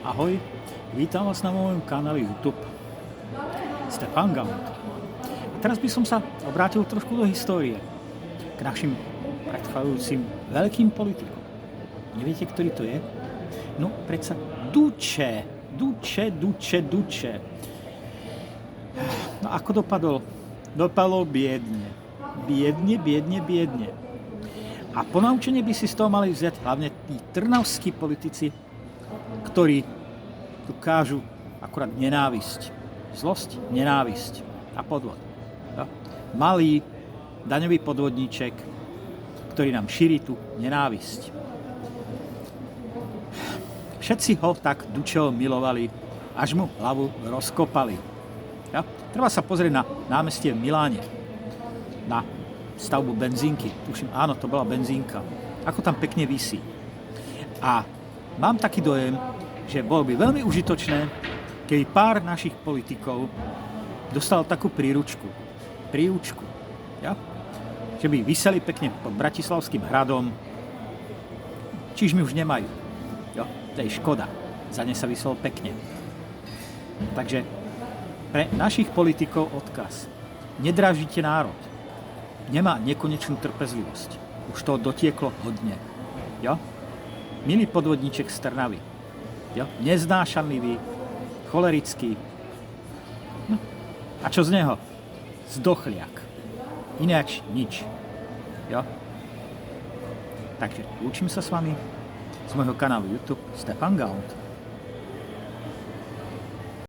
Ahoj, vítam vás na mojom kanáli YouTube Stefan Gaunt. A teraz by som sa obrátil trošku do histórie k našim predchádzajúcim veľkým politikom. Neviete, ktorý to je? No, predsa Duce. No, ako dopadol? Dopadol biedne. Biedne. A ponaučenie by si z toho mali vziať hlavne tí trnavskí politici, ktorí dokážu akurát nenávisť. Zlosť, nenávisť a podvod. No? Malý daňový podvodníček, ktorý nám šíri tú nenávisť. Všetci ho tak Dučeho milovali, až mu hlavu rozkopali. Ja? Treba sa pozrieť na námestie v Miláne, na stavbu benzínky. Tuším, áno, to bola benzínka. Ako tam pekne visí. A mám taký dojem, že bolo by veľmi užitočné, keby pár našich politikov dostal takú príručku. Ja? Že by viseli pekne pod Bratislavským hradom. Čiž mi už nemajú. Jo? To je škoda. Za ne sa vyselo pekne. Takže pre našich politikov odkaz. Nedráždite národ. Nemá nekonečnú trpezlivosť. Už toho dotieklo hodne. Jo? Milý podvodníček z Trnavy. Jo? Neznášanlivý, cholerický. No. A čo z neho? Zdochliak. Ináč nič. Jo? Takže učím sa s vami z môjho kanálu YouTube Stefan Gaunt.